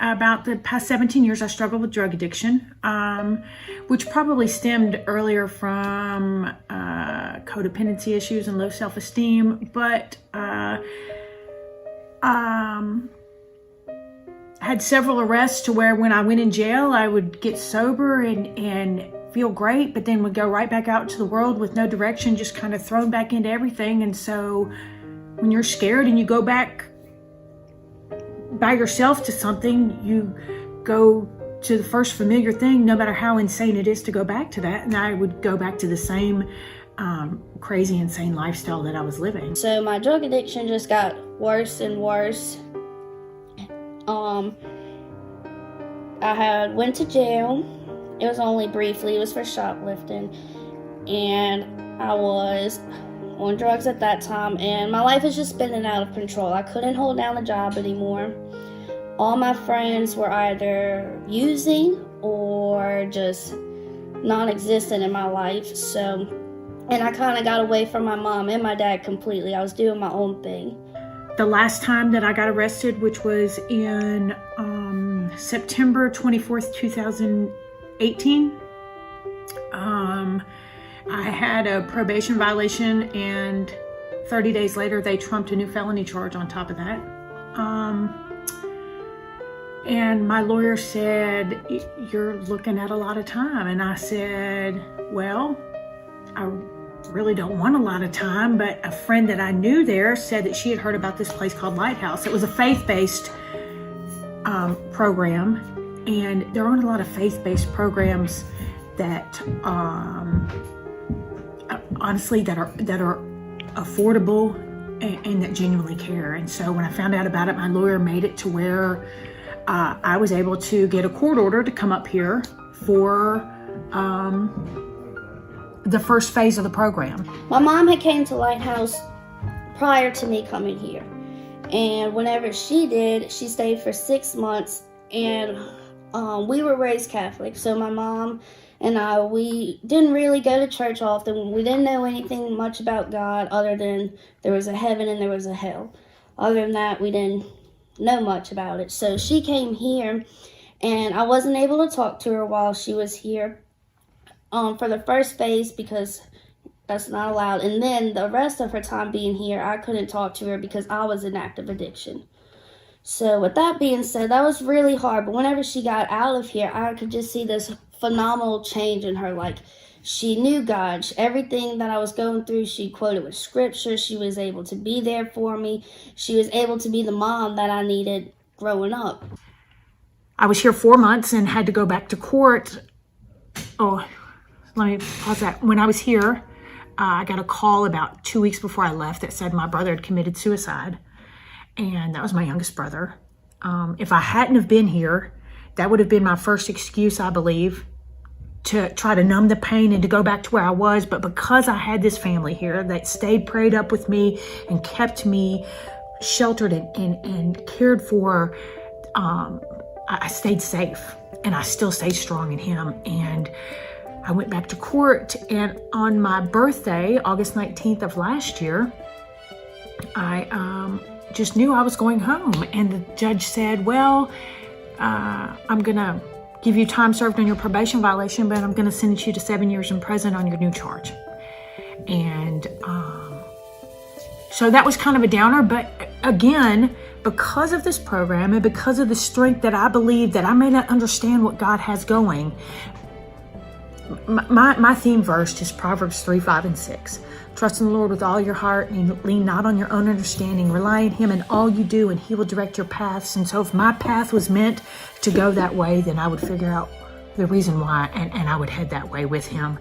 about the past 17 years, I struggled with drug addiction, which probably stemmed earlier from codependency issues and low self-esteem, but had several arrests to where when I went in jail, I would get sober and feel great, but then would go right back out to the world with no direction, just kind of thrown back into everything. And so when you're scared and you go back by yourself to something, you go to the first familiar thing, no matter how insane it is to go back to that. And I would go back to the same crazy, insane lifestyle that I was living. So my drug addiction just got worse and worse. I went to jail. It was only briefly. It was for shoplifting. And I was on drugs at that time. And my life was just spinning out of control. I couldn't hold down the job anymore. All my friends were either using or just non-existent in my life. And I kind of got away from my mom and my dad completely. I was doing my own thing. The last time that I got arrested, which was in September 24th, 2018, I had a probation violation, and 30 days later, they trumped a new felony charge on top of that. And my lawyer said, "You're looking at a lot of time." And I said, "Well, I really don't want a lot of time," but a friend that I knew there said that she had heard about this place called Lighthouse. It was a faith-based program, and there aren't a lot of faith-based programs that honestly that are affordable and that genuinely care. And so when I found out about it, my lawyer made it to where I was able to get a court order to come up here for the first phase of the program. My mom had came to Lighthouse prior to me coming here. And whenever she did, she stayed for 6 months. And we were raised Catholic. So my mom and I, we didn't really go to church often. We didn't know anything much about God other than there was a heaven and there was a hell. Other than that, we didn't know much about it. So she came here, and I wasn't able to talk to her while she was here for the first phase because that's not allowed. And then the rest of her time being here, I couldn't talk to her because I was in active addiction. So with that being said, that was really hard. But whenever she got out of here, I could just see this phenomenal change in her. Like, she knew God. Everything that I was going through, she quoted with scripture. She was able to be there for me. She was able to be the mom that I needed growing up. I was here 4 months and had to go back to court. Oh, let me pause that. When I was here, I got a call about 2 weeks before I left that said my brother had committed suicide. And that was my youngest brother. If I hadn't have been here, that would have been my first excuse, I believe, to try to numb the pain and to go back to where I was. But because I had this family here that stayed prayed up with me and kept me sheltered and cared for, I stayed safe, and I still stayed strong in him. And I went back to court, and on my birthday, August 19th of last year, I just knew I was going home. And the judge said, "Well, I'm gonna give you time served on your probation violation, but I'm gonna sentence you to 7 years in prison on your new charge." And so that was kind of a downer, but again, because of this program and because of the strength that I believe that I may not understand what God has going, my theme verse is Proverbs 3, 5, and 6. Trust in the Lord with all your heart and lean not on your own understanding. Rely on him in all you do, and he will direct your paths. And so if my path was meant to go that way, then I would figure out the reason why, and I would head that way with him.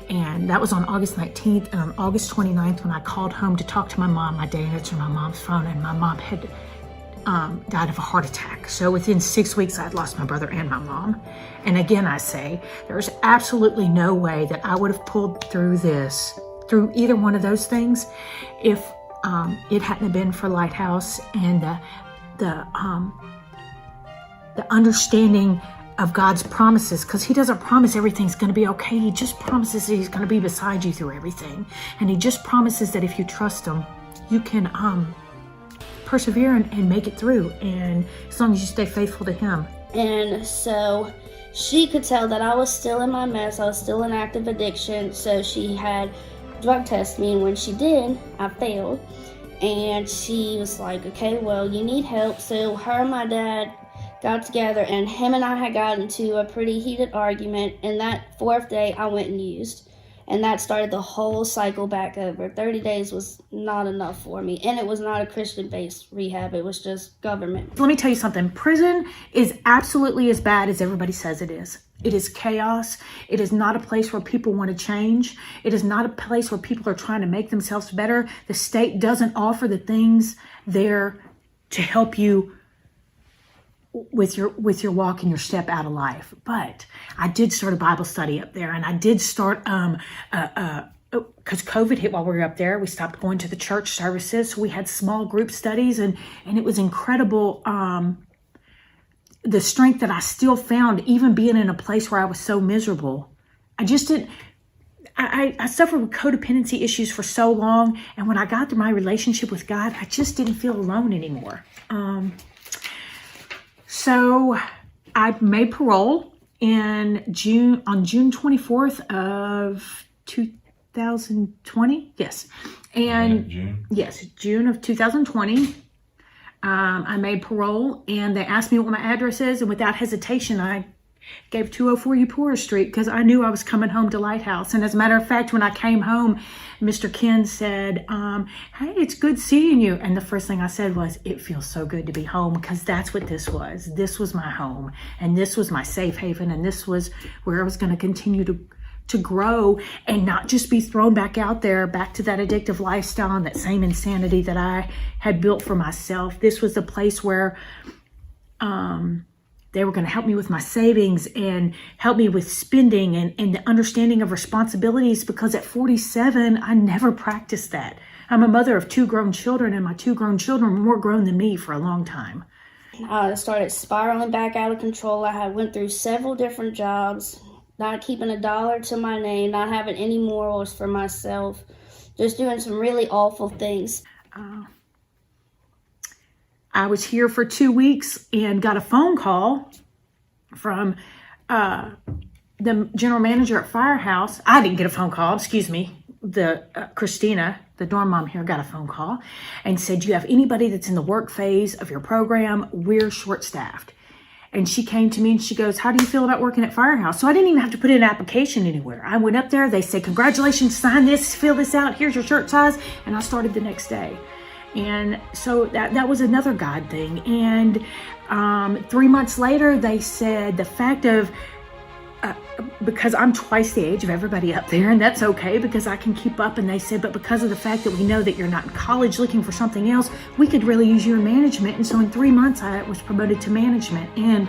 And that was on August 19th. And on August 29th, when I called home to talk to my mom, my dad answered my mom's phone, and my mom had died of a heart attack. So within 6 weeks, I'd lost my brother and my mom. And again, I say, there's absolutely no way that I would have pulled through this, through either one of those things, if it hadn't been for Lighthouse and the understanding of God's promises, because he doesn't promise everything's going to be okay. He just promises that he's going to be beside you through everything. And he just promises that if you trust him, you can persevere and make it through. And as long as you stay faithful to Him. And so she could tell that I was still in my mess. I was still in active addiction. So she had drug tested me, and when she did, I failed. And she was like, okay, well, you need help. So her and my dad got together, and him and I had got into a pretty heated argument. And that 4th day, I went and used. And that started the whole cycle back over. 30 days was not enough for me. And it was not a Christian-based rehab. It was just government. Let me tell you something. Prison is absolutely as bad as everybody says it is. It is chaos. It is not a place where people want to change. It is not a place where people are trying to make themselves better. The state doesn't offer the things there to help you with your walk and your step out of life. But I did start a Bible study up there, and I did start because COVID hit while we were up there. We stopped going to the church services, so we had small group studies, and it was incredible. The strength that I still found, even being in a place where I was so miserable. I just didn't. I suffered with codependency issues for so long, and when I got to my relationship with God, I just didn't feel alone anymore. So I made parole on June 24th of 2020. Yes. And June? Yes, June of 2020. I made parole, and they asked me what my address is, and without hesitation, I gave 204 Eupora Street because I knew I was coming home to Lighthouse. And as a matter of fact, when I came home, Mr. Ken said, hey, it's good seeing you. And the first thing I said was, it feels so good to be home, because that's what this was. This was my home, and this was my safe haven, and this was where I was going to continue to grow and not just be thrown back out there, back to that addictive lifestyle and that same insanity that I had built for myself. This was the place where they were going to help me with my savings and help me with spending and the understanding of responsibilities, because at 47, I never practiced that. I'm a mother of 2 grown children, and my 2 grown children were more grown than me for a long time. I started spiraling back out of control. I had went through several different jobs, not keeping a dollar to my name, not having any morals for myself, just doing some really awful things. I was here for 2 weeks and got a phone call from the general manager at Firehouse. I didn't get a phone call, excuse me. Christina, the dorm mom here, got a phone call and said, do you have anybody that's in the work phase of your program? We're short-staffed. And she came to me and she goes, how do you feel about working at Firehouse? So I didn't even have to put in an application anywhere. I went up there. They said, congratulations, sign this, fill this out. Here's your shirt size. And I started the next day. And so that was another God thing. And 3 months later, they said the fact of, because I'm twice the age of everybody up there, and that's okay because I can keep up. And they said, but because of the fact that we know that you're not in college looking for something else, we could really use you in management. And so in 3 months, I was promoted to management and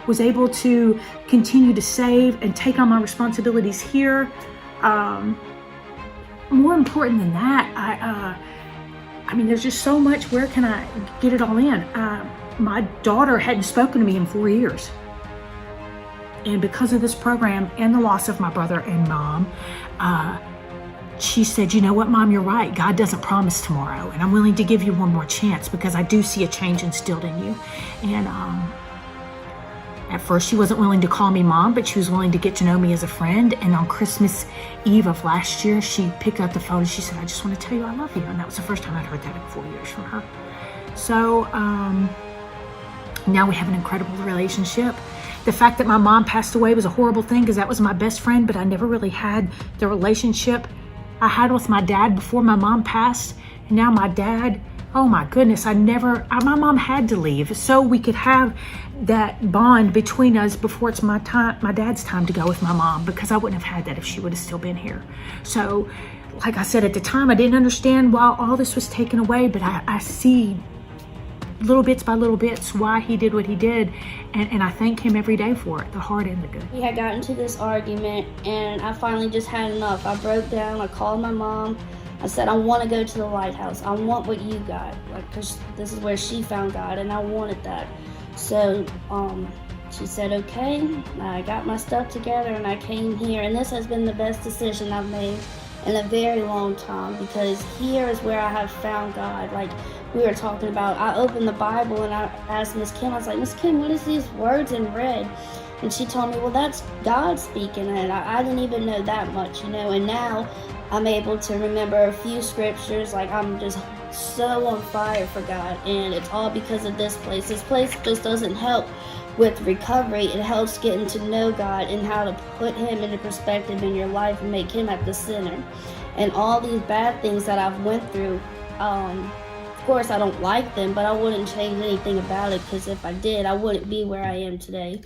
was able to continue to save and take on my responsibilities here. More important than that, I mean, there's just so much. Where can I get it all in? My daughter hadn't spoken to me in 4 years. And because of this program and the loss of my brother and mom, she said, you know what, Mom, you're right. God doesn't promise tomorrow. And I'm willing to give you one more chance because I do see a change instilled in you. And at first she wasn't willing to call me Mom, but she was willing to get to know me as a friend. And on Christmas Eve of last year, she picked up the phone and she said, I just want to tell you I love you. And that was the first time I'd heard that in 4 years from her. So now we have an incredible relationship. The fact that my mom passed away was a horrible thing because that was my best friend, but I never really had the relationship I had with my dad before my mom passed. And now my dad, oh my goodness, my mom had to leave so we could have that bond between us before it's my dad's time to go with my mom, because I wouldn't have had that if she would have still been here. So like I said, at the time, I didn't understand why all this was taken away, but I see little bits by little bits why he did what he did, and I thank him every day for it, the hard and the good. We had gotten to this argument, and I finally just had enough. I broke down. I called my mom. I said, I want to go to the Lighthouse. I want what you got, because this is where she found God, and I wanted that. So she said, okay. I got my stuff together, and I came here, and this has been the best decision I've made in a very long time, because here is where I have found God. Like we were talking about, I opened the Bible and I asked Miss Kim, I was like, Miss Kim, what is these words in red? And she told me, well, that's God speaking, and I didn't even know that much, and now I'm able to remember a few scriptures. Like I'm just so on fire for God, and it's all because of this place. This place just doesn't help with recovery. It helps getting to know God and how to put Him into perspective in your life and make Him at the center. And all these bad things that I've went through, of course I don't like them, but I wouldn't change anything about it, because if I did, I wouldn't be where I am today.